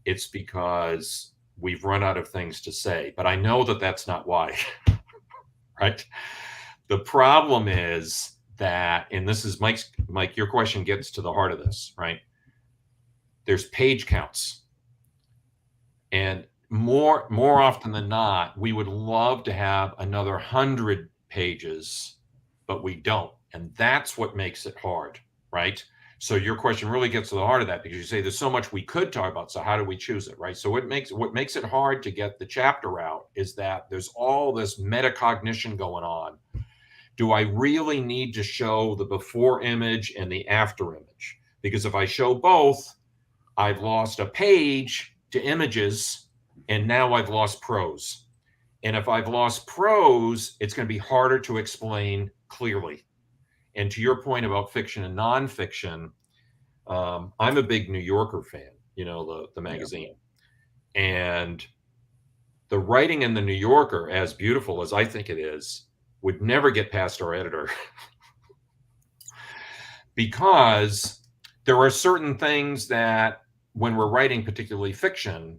it's because we've run out of things to say, but I know that that's not why. Right? The problem is that, and this is Mike, your question gets to the heart of this, right? There's page counts. And more often than not, we would love to have another 100 pages, but we don't. And that's what makes it hard, right? So your question really gets to the heart of that, because you say there's so much we could talk about. So how do we choose it, right? So what makes it hard to get the chapter out is that there's all this metacognition going on. Do I really need to show the before image and the after image? Because if I show both, I've lost a page to images, and now I've lost prose. And if I've lost prose, it's going to be harder to explain clearly. And to your point about fiction and nonfiction, I'm a big New Yorker fan, the magazine. Yeah. And the writing in the New Yorker, as beautiful as I think it is, would never get past our editor. Because there are certain things that when we're writing particularly fiction,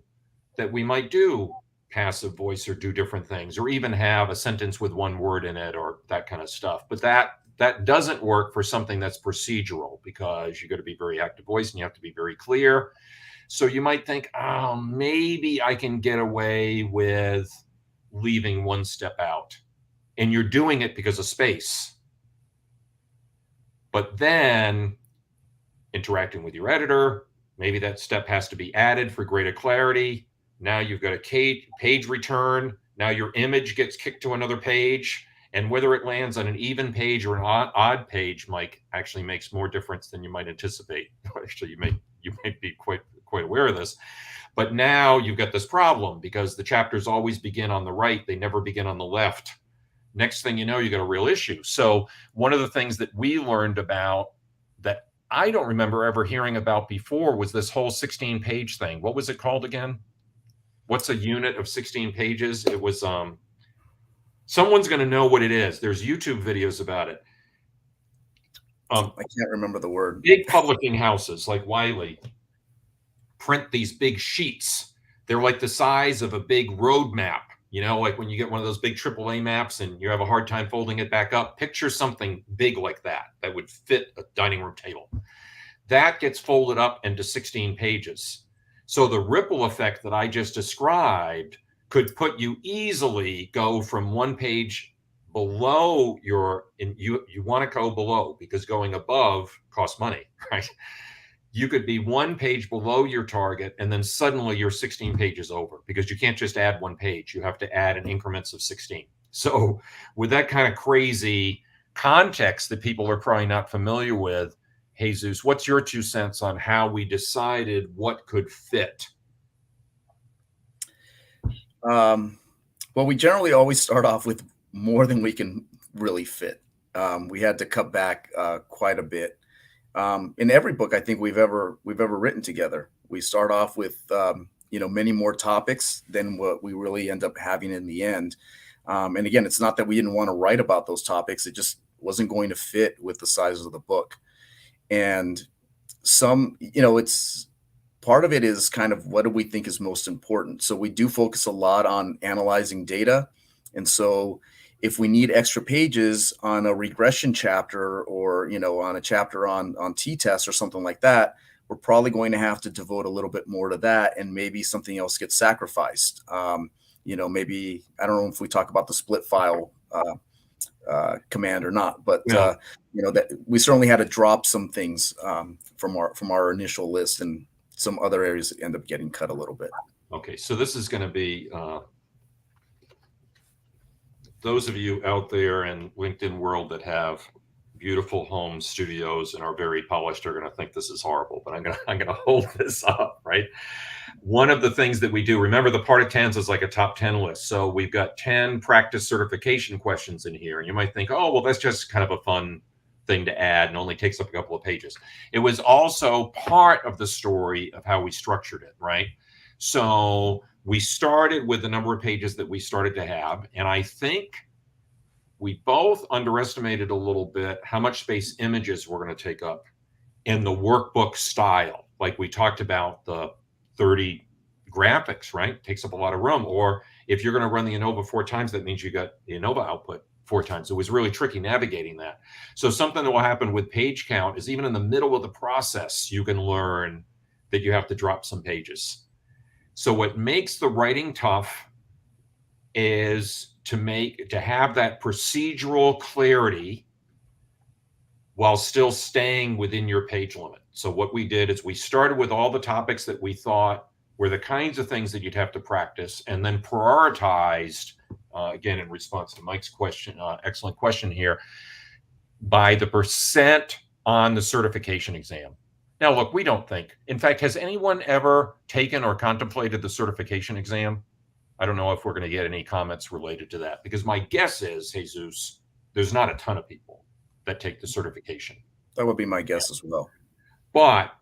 that we might do passive voice or do different things, or even have a sentence with one word in it or that kind of stuff. But that doesn't work for something that's procedural, because you got to be very active voice and you have to be very clear. So you might think, oh, maybe I can get away with leaving one step out. And you're doing it because of space. But then interacting with your editor, maybe that step has to be added for greater clarity. Now you've got a page return. Now your image gets kicked to another page. And whether it lands on an even page or an odd page, Mike, actually makes more difference than you might anticipate. Actually, you might be quite aware of this. But now you've got this problem, because the chapters always begin on the right. They never begin on the left. Next thing you know, you got a real issue. So one of the things that we learned about that I don't remember ever hearing about before was this whole 16-page thing. What was it called again? What's a unit of 16 pages? It was, someone's going to know what it is. There's YouTube videos about it.
I can't remember the word.
Big publishing houses like Wiley print these big sheets. They're like the size of a big road map. Like when you get one of those big AAA maps and you have a hard time folding it back up, picture something big like that would fit a dining room table. That gets folded up into 16 pages. So the ripple effect that I just described could put you easily go from one page below you want to go below, because going above costs money, right? You could be one page below your target, and then suddenly you're 16 pages over, because you can't just add one page. You have to add in increments of 16. So with that kind of crazy context that people are probably not familiar with, Jesus, what's your 2 cents on how we decided what could fit?
Well, we generally always start off with more than we can really fit. We had to cut back quite a bit. In every book I think we've ever written together, we start off with many more topics than what we really end up having in the end. And again, it's not that we didn't want to write about those topics; it just wasn't going to fit with the size of the book. And it's part of it is kind of what do we think is most important. So we do focus a lot on analyzing data, and so if we need extra pages on a regression chapter or, on a chapter on t-tests or something like that, we're probably going to have to devote a little bit more to that, and maybe something else gets sacrificed. Maybe, I don't know if we talk about the split file command or not, but
Yeah.
That we certainly had to drop some things from our initial list, and some other areas end up getting cut a little bit.
Okay, so this is going to be those of you out there in LinkedIn world that have beautiful home studios and are very polished are going to think this is horrible, but I'm going to hold this up, right? One of the things that we do, remember the part of 10s is like a top 10 list. So we've got 10 practice certification questions in here. And you might think, oh, well, that's just kind of a fun thing to add and only takes up a couple of pages. It was also part of the story of how we structured it, right? So we started with the number of pages that we started to have. And I think we both underestimated a little bit how much space images were going to take up in the workbook style. Like we talked about the 30 graphics, right? Takes up a lot of room. Or if you're going to run the ANOVA 4 times, that means you got the ANOVA output 4 times. It was really tricky navigating that. So something that will happen with page count is even in the middle of the process, you can learn that you have to drop some pages. So what makes the writing tough is to have that procedural clarity while still staying within your page limit. So what we did is we started with all the topics that we thought were the kinds of things that you'd have to practice, and then prioritized, again, in response to Mike's question, excellent question here, by the percent on the certification exam. Now, look, we don't think, in fact, has anyone ever taken or contemplated the certification exam? I don't know if we're going to get any comments related to that, because my guess is, Jesus, there's not a ton of people that take the certification.
That would be my guess as well.
But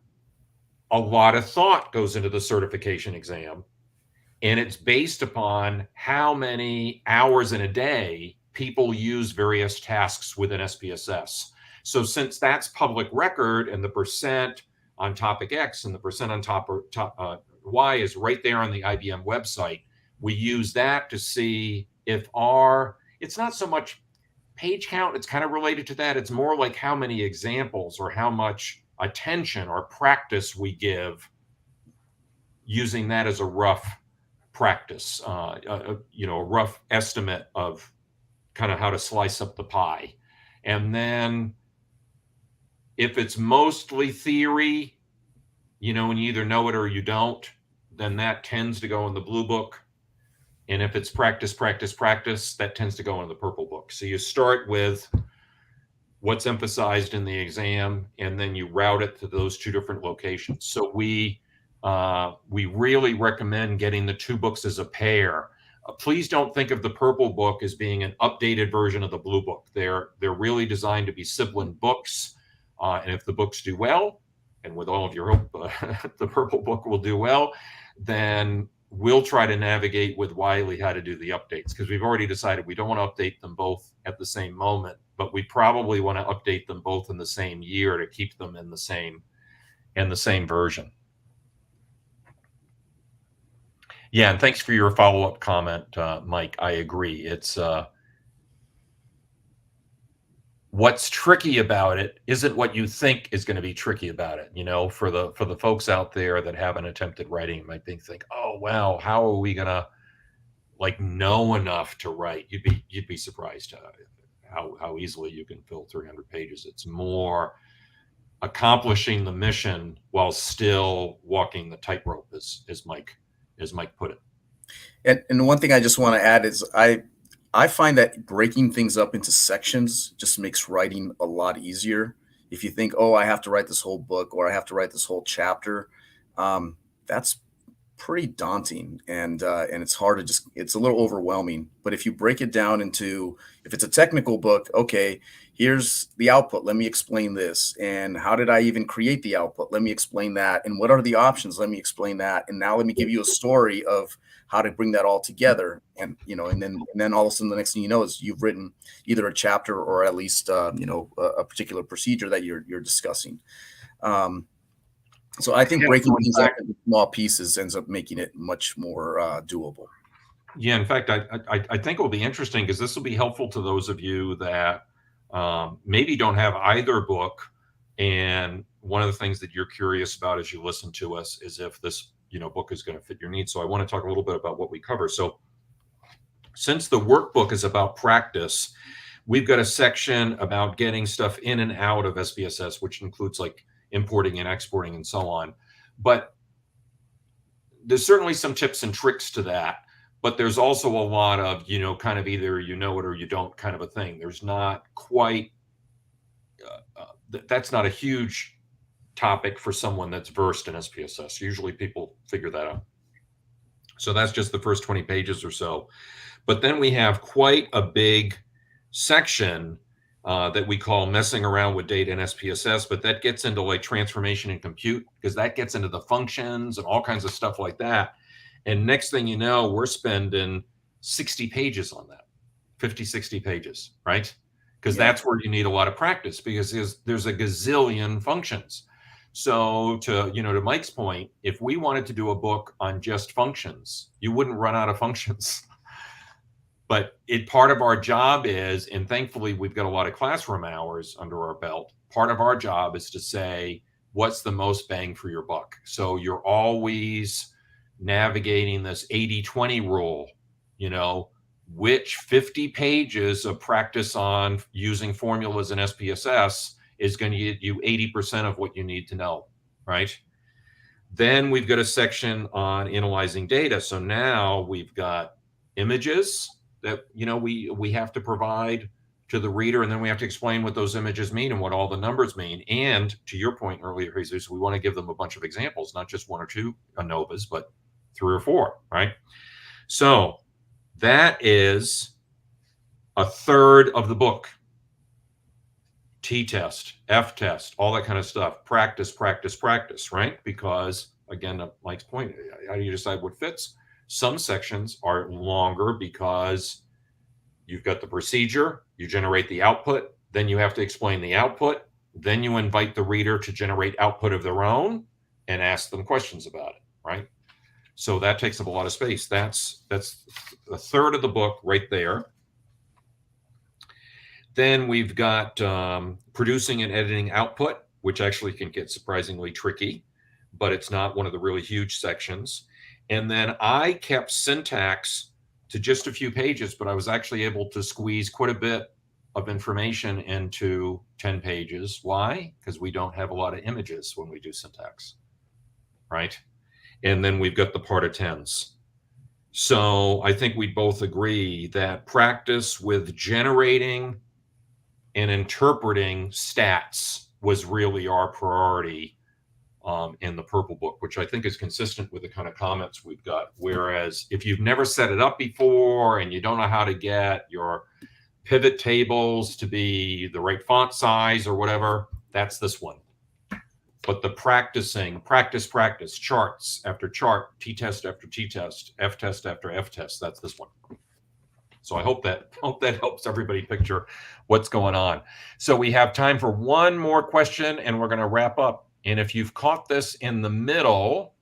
a lot of thought goes into the certification exam, and it's based upon how many hours in a day people use various tasks within SPSS. So since that's public record, and the percent on topic X and the percent on top Y is right there on the IBM website, we use that to see if it's not so much page count, it's kind of related to that. It's more like how many examples or how much attention or practice we give, using that as a rough practice, a rough estimate of kind of how to slice up the pie. And then if it's mostly theory, and you either know it or you don't, then that tends to go in the blue book. And if it's practice, that tends to go in the purple book. So you start with what's emphasized in the exam, and then you route it to those two different locations. So we really recommend getting the two books as a pair. Please don't think of the purple book as being an updated version of the blue book. They're really designed to be sibling books. And if the books do well, and with all of your hope, the purple book will do well, then we'll try to navigate with Wiley how to do the updates, because we've already decided we don't want to update them both at the same moment, but we probably want to update them both in the same year to keep them in the same version. Yeah, and thanks for your follow-up comment, Mike. I agree. It's what's tricky about it isn't what you think is going to be tricky about it. For the folks out there that haven't attempted writing, might think, oh wow, how are we gonna know enough to write? You'd be surprised how easily you can fill 300 pages. It's more accomplishing the mission while still walking the tightrope, as Mike put it.
And one thing I just want to add is I find that breaking things up into sections just makes writing a lot easier. If you think, oh, I have to write this whole book, or I have to write this whole chapter, that's pretty daunting, and it's hard to it's a little overwhelming. But if you break it down into, if it's a technical book, okay, here's the output, let me explain this, and how did I even create the output, let me explain that, and what are the options, let me explain that, and now let me give you a story of how to bring that all together, and and then all of a sudden the next thing you know is you've written either a chapter or at least a particular procedure that you're discussing. So I think breaking things up into small pieces ends up making it much more doable.
Yeah, in fact, I think it will be interesting, because this will be helpful to those of you that maybe don't have either book. And one of the things that you're curious about as you listen to us is if this book is going to fit your needs. So I want to talk a little bit about what we cover. So since the workbook is about practice, we've got a section about getting stuff in and out of SPSS, which includes importing and exporting and so on. But there's certainly some tips and tricks to that. But there's also a lot of, kind of either you know it or you don't kind of a thing. There's not quite, that's not a huge topic for someone that's versed in SPSS. Usually people figure that out. So that's just the first 20 pages or so. But then we have quite a big section that we call messing around with data in SPSS, but that gets into transformation and compute, because that gets into the functions and all kinds of stuff like that. And next thing you know, we're spending 60 pages on that, 50, 60 pages, right? Because that's where you need a lot of practice, because there's a gazillion functions. So to Mike's point, if we wanted to do a book on just functions, you wouldn't run out of functions. But part of our job is, and thankfully we've got a lot of classroom hours under our belt, part of our job is to say, what's the most bang for your buck? So you're always navigating this 80-20 rule, you know, which 50 pages of practice on using formulas in SPSS is going to get you 80% of what you need to know, right? Then we've got a section on analyzing data. So now we've got images that, you know, we have to provide to the reader, and then we have to explain what those images mean and what all the numbers mean. And to your point earlier, Jesus, we want to give them a bunch of examples, not just one or two ANOVAs, but 3 or 4, right? So that is a third of the book. T-test, F-test, all that kind of stuff. Practice, practice, practice, right? Because, again, Mike's point, how do you decide what fits? Some sections are longer because you've got the procedure, you generate the output, then you have to explain the output, then you invite the reader to generate output of their own and ask them questions about it, right? So that takes up a lot of space. That's a third of the book right there. Then we've got producing and editing output, which actually can get surprisingly tricky, but it's not one of the really huge sections. And then I kept syntax to just a few pages, but I was actually able to squeeze quite a bit of information into 10 pages. Why? Because we don't have a lot of images when we do syntax, right? And then we've got the part of tens. So I think we both agree that practice with generating and interpreting stats was really our priority in the Purple Book, which I think is consistent with the kind of comments we've got. Whereas if you've never set it up before and you don't know how to get your pivot tables to be the right font size or whatever, that's this one. But the practicing, practice, charts after chart, T-test after T-test, F-test after F-test, that's this one. So I hope that helps everybody picture what's going on. So we have time for one more question and we're going to wrap up. And if you've caught this in the middle,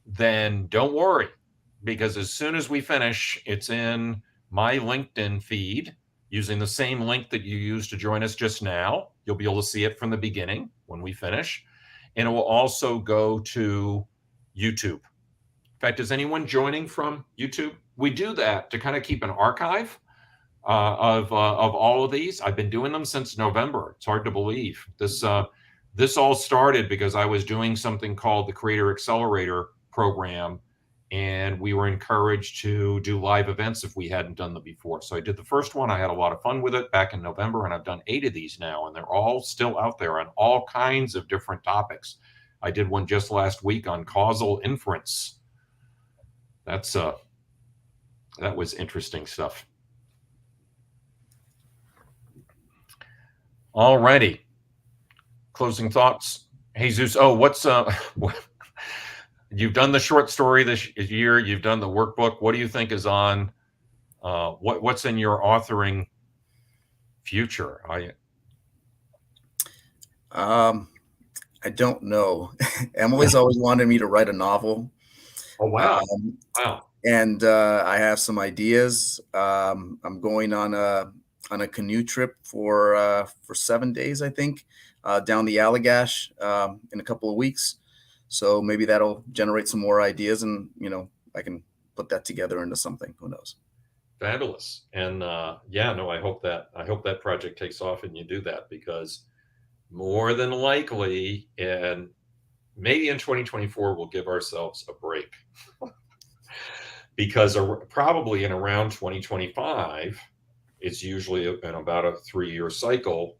then don't worry, because as soon as we finish, it's in my LinkedIn feed using the same link that you used to join us just now. You'll be able to see it from the beginning when we finish. And it will also go to YouTube. In fact, is anyone joining from YouTube? We do that to kind of keep an archive of all of these. I've been doing them since November. It's hard to believe. This all started because I was doing something called the Creator Accelerator program, and we were encouraged to do live events if we hadn't done them before. So I did the first one. I had a lot of fun with it back in November, and I've done 8 of these now, and they're all still out there on all kinds of different topics. I did one just last week on causal inference. That was interesting stuff. All righty. Closing thoughts. Jesus, what's you've done the short story this year, you've done the workbook. What do you think is on what's in your authoring future?
I don't know. Emily's always wanted me to write a novel.
Oh, wow. Wow.
And I have some ideas. I'm going on a canoe trip for 7 days, I think, down the Allagash in a couple of weeks. So maybe that'll generate some more ideas, and I can put that together into something. Who knows?
Fabulous. And yeah, no, I hope that project takes off and you do that, because more than likely, and maybe in 2024, we'll give ourselves a break. Because probably in around 2025, it's usually in about a 3-year cycle,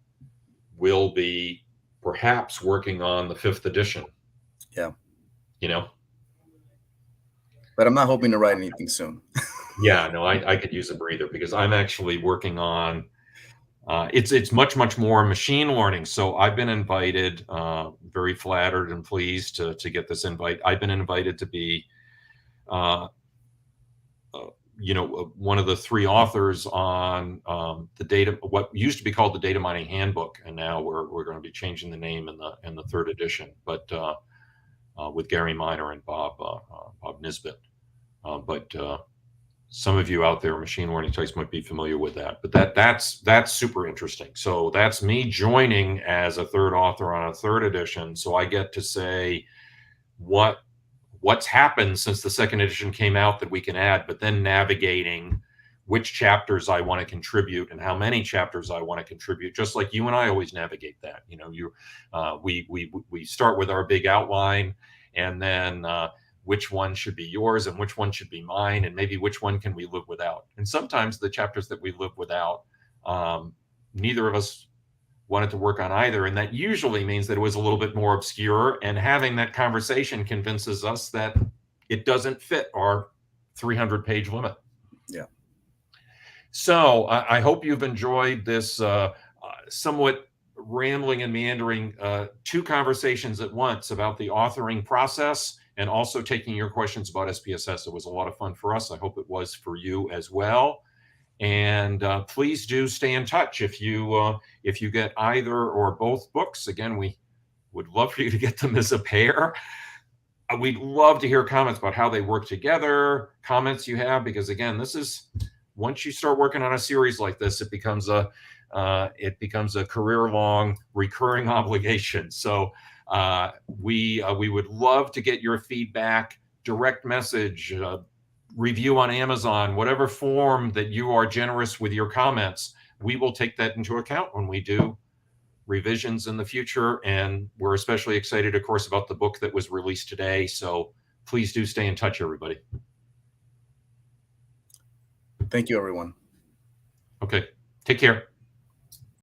we'll be perhaps working on the 5th edition.
Yeah.
But
I'm not hoping to write anything soon.
Yeah, no, I could use a breather, because I'm actually working on, it's much more machine learning. So I've been invited, very flattered and pleased to get this invite. I've been invited to be, one of the 3 authors on the data, what used to be called the Data Mining Handbook, and now we're going to be changing the name in the 3rd edition, but with Gary Miner and Bob Nisbet. But some of you out there, machine learning types, might be familiar with that. But that's super interesting. So that's me joining as a 3rd author on a 3rd edition. So I get to say what what's happened since the second edition came out that we can add, but then navigating which chapters I want to contribute and how many chapters I want to contribute, just like you and I always navigate that. You know, we start with our big outline, and then which one should be yours and which one should be mine, and maybe which one can we live without. And sometimes the chapters that we live without, neither of us wanted to work on either, and that usually means that it was a little bit more obscure, and having that conversation convinces us that it doesn't fit our 300-page limit.
Yeah.
So I hope you've enjoyed this somewhat rambling and meandering 2 conversations at once about the authoring process, and also taking your questions about SPSS. It was a lot of fun for us. I hope it was for you as well. And please do stay in touch if you get either or both books. Again, we would love for you to get them as a pair. We'd love to hear comments about how they work together, comments you have, because again, this is, once you start working on a series like this, it becomes a career-long recurring obligation. So we would love to get your feedback, direct message, review on Amazon, whatever form that you are generous with your comments. We will take that into account when we do revisions in the future. And we're especially excited, of course, about the book that was released today. So please do stay in touch, everybody.
Thank you, everyone.
Okay. Take care.